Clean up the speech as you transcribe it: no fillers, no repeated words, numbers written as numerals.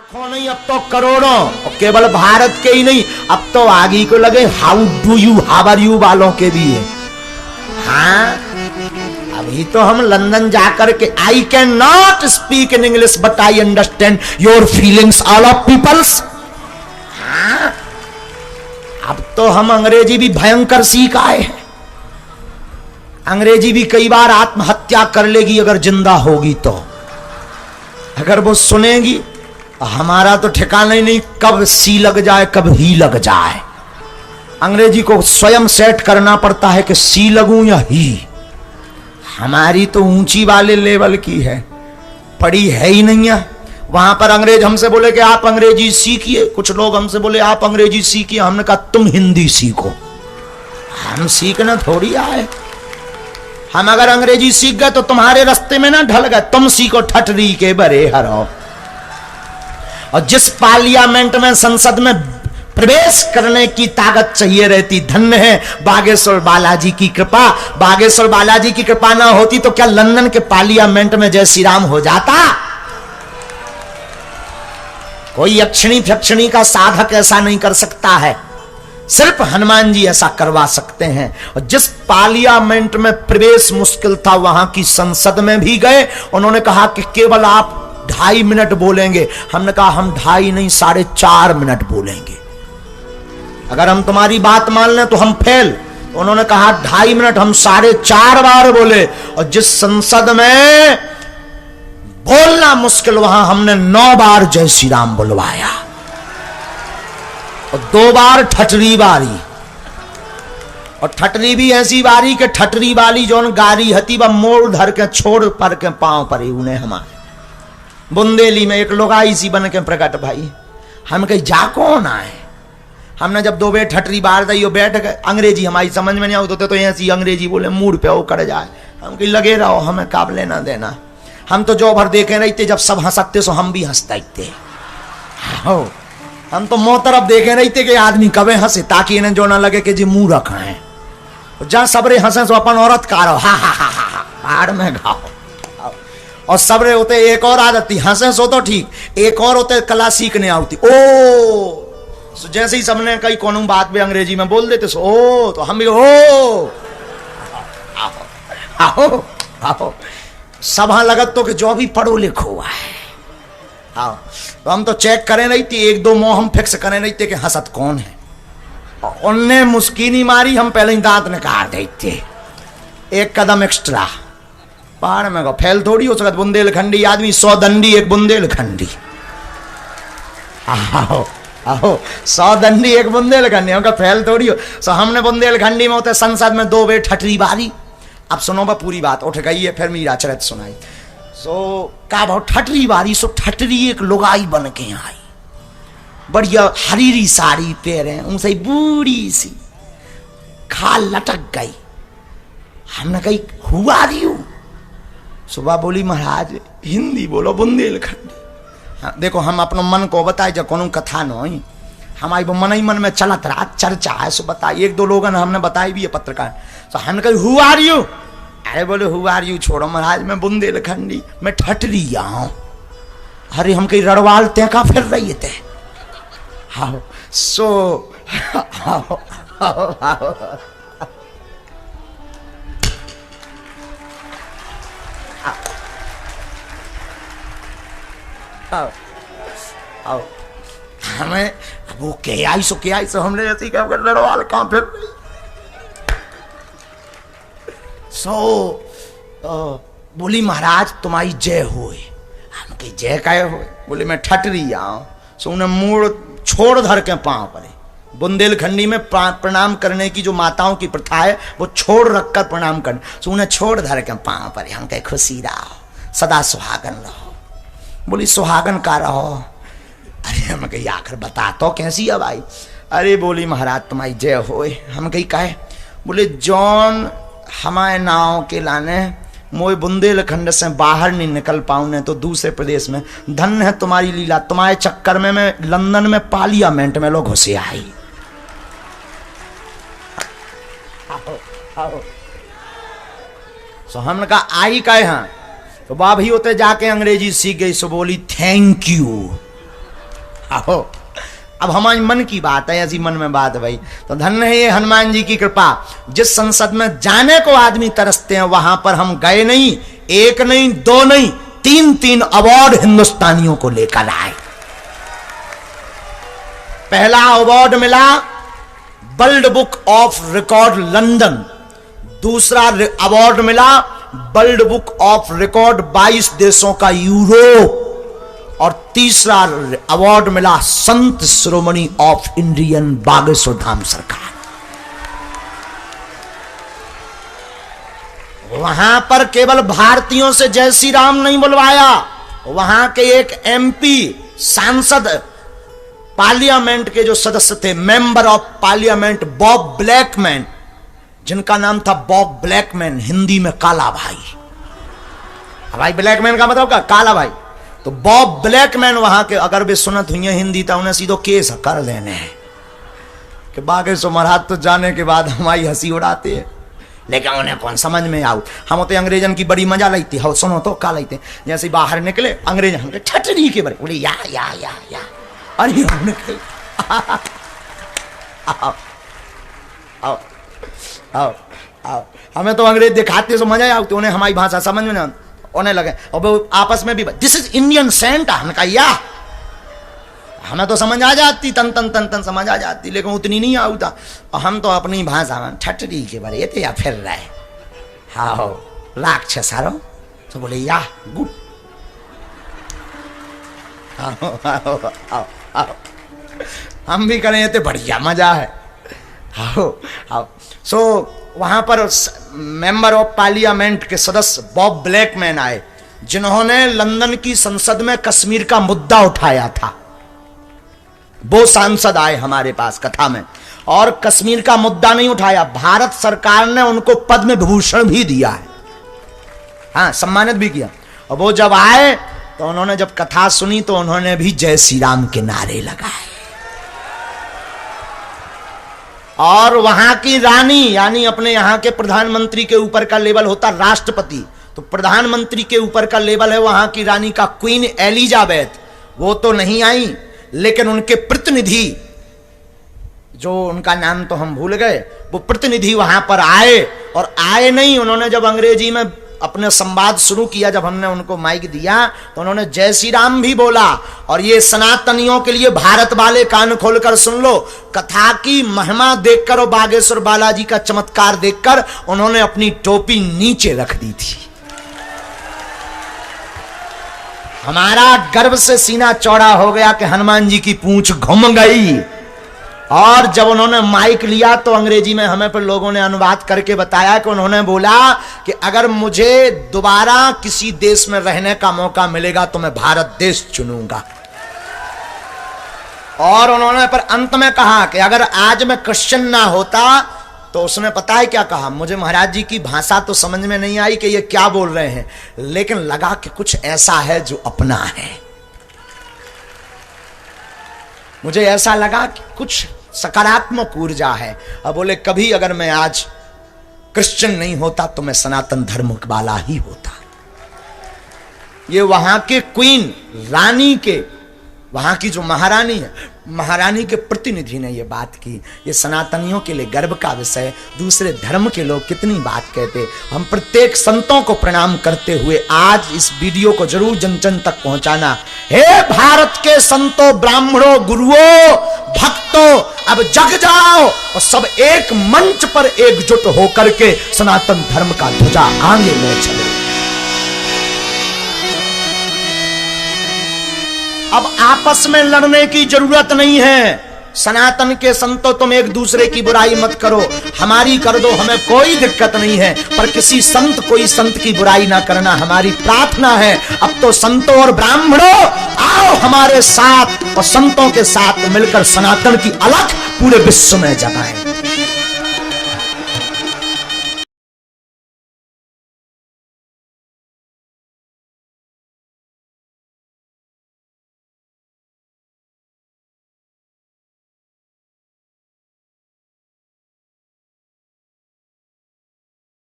लाखों नहीं अब तो करोड़ों, और केवल भारत के ही नहीं, अब तो आगे को लगे how do you how are you वालों के भी है। हाँ, अभी तो हम लंदन जाकर के I can not speak in English but I understand your feelings all of peoples. हाँ, अब तो हम अंग्रेजी भी भयंकर सीख आए हैं। अंग्रेजी भी कई बार आत्महत्या कर लेगी अगर जिंदा होगी तो, अगर वो सुनेगी। हमारा तो ठिकाना ही नहीं कब सी लग जाए कब ही लग जाए। अंग्रेजी को स्वयं सेट करना पड़ता है कि सी लगूं या ही। हमारी तो ऊंची वाले लेवल की है, पढ़ी है ही नहीं है। वहां पर अंग्रेज हमसे बोले कि आप अंग्रेजी सीखिए, कुछ लोग हमसे बोले आप अंग्रेजी सीखिए, हमने कहा तुम हिंदी सीखो। हम सीखना थोड़ी आए, हम अगर अंग्रेजी सीख गए तो तुम्हारे रास्ते में ना ढल गए, तुम सीखो ठटरी के बरे हरो। और जिस पार्लियामेंट में संसद में प्रवेश करने की ताकत चाहिए रहती, धन्य है बागेश्वर बालाजी की कृपा। बागेश्वर बालाजी की कृपा ना होती तो क्या लंदन के पार्लियामेंट में जय श्री राम हो जाता? कोई यक्षिणी फक्षिणी का साधक ऐसा नहीं कर सकता है, सिर्फ हनुमान जी ऐसा करवा सकते हैं। और जिस पार्लियामेंट में प्रवेश मुश्किल था वहां की संसद में भी गए। उन्होंने कहा कि केवल आप 2.5 मिनट बोलेंगे। हमने कहा हम 2.5 नहीं 4.5 मिनट बोलेंगे, अगर हम तुम्हारी बात मान लें तो हम फेल। उन्होंने कहा 2.5 मिनट, हम 4.5 बार बोले। और जिस संसद में बोलना मुश्किल वहां हमने 9 बार जय श्री राम बुलवाया, और 2 बार ठटरी बारी। और ठटरी भी ऐसी बारी के ठटरी वाली जो गारी हती वह मोड़ धर के छोड़ पर के पांव पर ही उन्हें हमारे बुंदेली में एक लोग आई सी बन के प्रकट भाई। हम कहीं जा कौन आए? हमने जब 2 बेर ठटरी बार दी बैठ गए। अंग्रेजी हमारी समझ में नहीं आती तो ऐसी अंग्रेजी बोले मूड पे वो कर जाए। हम कहीं लगे रहो, हमें काबले ना देना। हम तो जो भर देखे रहते, जब सब हंसते सो हम भी हंसते थे। हम तो मुंह तरफ देखे रहते कि आदमी कबे हंसे, ताकि इन्हें जो ना लगे कि जी मुंह रखा है। जहां सबरे हंसे सो अपन औरत कारो हा हा हा हा बाहर में गाओ। और सबरे होते एक और आदत थी, हंसे सो तो ठीक, एक और होते कला सीखने आती। ओ जैसे ही सबने कई कोनो बात भी अंग्रेजी में बोल देते सो ओ, तो हम भी ओ आओ आओ आओ। सब हाँ लगत तो कि जो भी पढ़ो लिखो हुआ है। आओ, तो हम तो चेक करें नहीं थी, 1-2 मोह हम फिक्स करें नहीं थे कि हंसत कौन है। उनने मुस्कीनी मारी, हम पहले ही दांत निकाल देते। 1 कदम एक्स्ट्रा पहाड़ में गो फैल थोड़ी हो सकत। बुंदेलखंडी आदमी 100 दंडी 1 बुंदेलखंडी। आओ आओ 100 दंडी 1 बुंदेलखंडी, उनका फैल थोड़ी हो। सो हमने बुंदेलखंडी में होते संसद में 2 बेर ठटरी बारी। अब सुनो बा पूरी बात, उठ गई है फिर मीरा चरित सुनाई। सो का भाव ठटरी बारी। सो ठटरी एक लुगाई बन के आई, बढ़िया हरीरी साड़ी पहने, उनसे बूढ़ी सी खाल लटक गई। हमने कही हुआ रही हूं। सुबह बोली महाराज हिंदी बोलो बुंदेलखंडी। हाँ, देखो हम अपनो मन को बताए जब कोनो कथा नहीं, हमारी वो मन ही मन में चलत रहा, चर्चा है। सो बताई 1-2 लोगों ने हमने बताई भी है पत्रकार। तो हमने कही हु आर यू? अरे बोले हु आर यू छोड़ो महाराज, मैं बुंदेलखंडी, मैं ठटरी आऊं। अरे हम कहीं रड़वाल ते का फिर रही थे। हाँ सो आओ आओ आओ आओ आओ। हमें वो क्या आई सो हमने ऐसे क्या कर लड़वाल कहां फिर सो बोली महाराज तुम्हारी जय होए। हम कही जय काय हो? बोले मैं ठटरी आऊं। सो उन्हें मूड़ छोड़ धर के पांव पड़े। बुंदेलखंडी में प्रणाम करने की जो माताओं की प्रथा है वो छोड़ रखकर प्रणाम करने। सो उन्हें छोड़ धर के पांव पड़े। हम कहे खुशी रहो, सदा सुहागन रहो। बोली सुहागन का रहो। अरे हम कही आखिर बता तो कैसी है भाई? अरे बोली महाराज तुम्हारी जय होए। हम कही काहे? बोले जॉन हमारे नाव के लाने मोए बुंदेलखंड से बाहर नहीं निकल पाऊं ने तो दूसरे प्रदेश में। धन्य है तुम्हारी लीला, तुम्हारे चक्कर में मैं लंदन में पार्लियामेंट में लोग घुसे आई। आओ आओ। सो हमने कहा आई का यहाँ तो बाभी होते जाके अंग्रेजी सीख गई। सो बोली थैंक यू। आओ, अब हमारे मन की बात है, ऐसी मन में बात है भाई। तो धन्य है ये हनुमान जी की कृपा, जिस संसद में जाने को आदमी तरसते हैं वहां पर हम गए नहीं, एक नहीं, दो नहीं, तीन तीन अवार्ड हिंदुस्तानियों को लेकर आए। पहला अवार्ड मिला world book of record London, दूसरा अवार्ड मिला वर्ल्ड बुक ऑफ रिकॉर्ड 22 देशों का यूरोप, और तीसरा अवार्ड मिला संत शिरोमणि ऑफ इंडियन बागेश्वर धाम सरकार। वहां पर केवल भारतीयों से जय श्री राम नहीं बुलवाया, वहां के एक एमपी सांसद, पार्लियामेंट के जो सदस्य थे, member of parliament Bob Blackman, जिनका नाम था बॉब ब्लैकमैन, हिंदी में काला भाई। भाई ब्लैकमैन का मतलब क्या? काला भाई। तो बॉब ब्लैकमैन वहां के, अगर भी सुनत हुई है हिंदी तो उन्हें सीधो केस कर देने हैं कि बागेश्वर महाराज तो जाने के बाद हमारी हंसी उड़ाते हैं, लेकिन उन्हें कौन समझ में आऊ। हम तो अंग्रेजन की बड़ी मजा लेती है, सुनो तो का लेते, जैसे बाहर निकले अंग्रेज हमके ठटरी के बड़े बोले या अरे हम निकले आओ आओ आओ आओ, हमें तो अंग्रेज दिखाते तो मजा आती, उन्हें हमारी भाषा समझ में ना होने लगे, और वो आपस में भी दिस इज इंडियन सेंट, हमने कहा या, हमें तो समझ आ जाती, तन तन तन तन समझ आ जाती, लेकिन उतनी नहीं आता। और हम तो अपनी भाषा में ठटरी के बारे ये या फिर रहे हाँ राक्षस सारो, तो बोले या गुड आओ आओ आओ आओ, हम भी करें तो बढ़िया मजा है। आओ आओ। सो वहां पर मेंबर ऑफ पार्लियामेंट के सदस्य बॉब ब्लैकमैन आए, जिन्होंने लंदन की संसद में कश्मीर का मुद्दा उठाया था। वो सांसद आए हमारे पास कथा में, और कश्मीर का मुद्दा नहीं उठाया, भारत सरकार ने उनको पद्म विभूषण भी दिया है, हाँ सम्मानित भी किया। और वो जब आए तो उन्होंने जब कथा सुनी तो उन्होंने भी जय श्री राम के नारे लगाए। और वहां की रानी, यानी अपने यहां के प्रधानमंत्री के ऊपर का लेवल होता राष्ट्रपति, तो प्रधानमंत्री के ऊपर का लेवल है वहां की रानी का क्वीन एलिजाबेथ, वो तो नहीं आई, लेकिन उनके प्रतिनिधि, जो उनका नाम तो हम भूल गए, वो प्रतिनिधि वहां पर आए। और आए नहीं, उन्होंने जब अंग्रेजी में अपने संवाद शुरू किया, जब हमने उनको माइक दिया तो उन्होंने जय श्री राम भी बोला। और ये सनातनियों के लिए भारत वाले कान खोलकर सुन लो, कथा की महिमा देखकर और बागेश्वर बालाजी का चमत्कार देखकर उन्होंने अपनी टोपी नीचे रख दी थी। हमारा गर्व से सीना चौड़ा हो गया कि हनुमान जी की पूंछ घूम गई। और जब उन्होंने माइक लिया तो अंग्रेजी में हमें पर लोगों ने अनुवाद करके बताया कि उन्होंने बोला कि अगर मुझे दोबारा किसी देश में रहने का मौका मिलेगा तो मैं भारत देश चुनूंगा। और उन्होंने पर अंत में कहा कि अगर आज मैं क्रिश्चियन ना होता, तो उसने पता है क्या कहा, मुझे महाराज जी की भाषा तो समझ में नहीं आई कि ये क्या बोल रहे हैं, लेकिन लगा कि कुछ ऐसा है जो अपना है। मुझे ऐसा लगा कि कुछ सकारात्मक ऊर्जा है। अब बोले कभी अगर मैं आज क्रिश्चियन नहीं होता तो मैं सनातन धर्म वाला ही होता। ये वहां के क्वीन, रानी के, वहां की जो महारानी है, महारानी के प्रतिनिधि ने ये बात की। ये सनातनियों के लिए गर्व का विषय। दूसरे धर्म के लोग कितनी बात कहते। हम प्रत्येक संतों को प्रणाम करते हुए आज इस वीडियो को जरूर जन जन तक पहुंचाना। हे भारत के संतों, ब्राह्मणों, गुरुओं, भक्तों, अब जग जाओ और सब एक मंच पर एकजुट होकर के सनातन धर्म का ध्वजा आगे ले चलो। अब आपस में लड़ने की जरूरत नहीं है। सनातन के संतों, तुम एक दूसरे की बुराई मत करो, हमारी कर दो, हमें कोई दिक्कत नहीं है, पर किसी संत, कोई संत की बुराई ना करना हमारी प्रार्थना है। अब तो संतों और ब्राह्मणों आओ हमारे साथ और संतों के साथ मिलकर सनातन की अलख पूरे विश्व में जगाएं।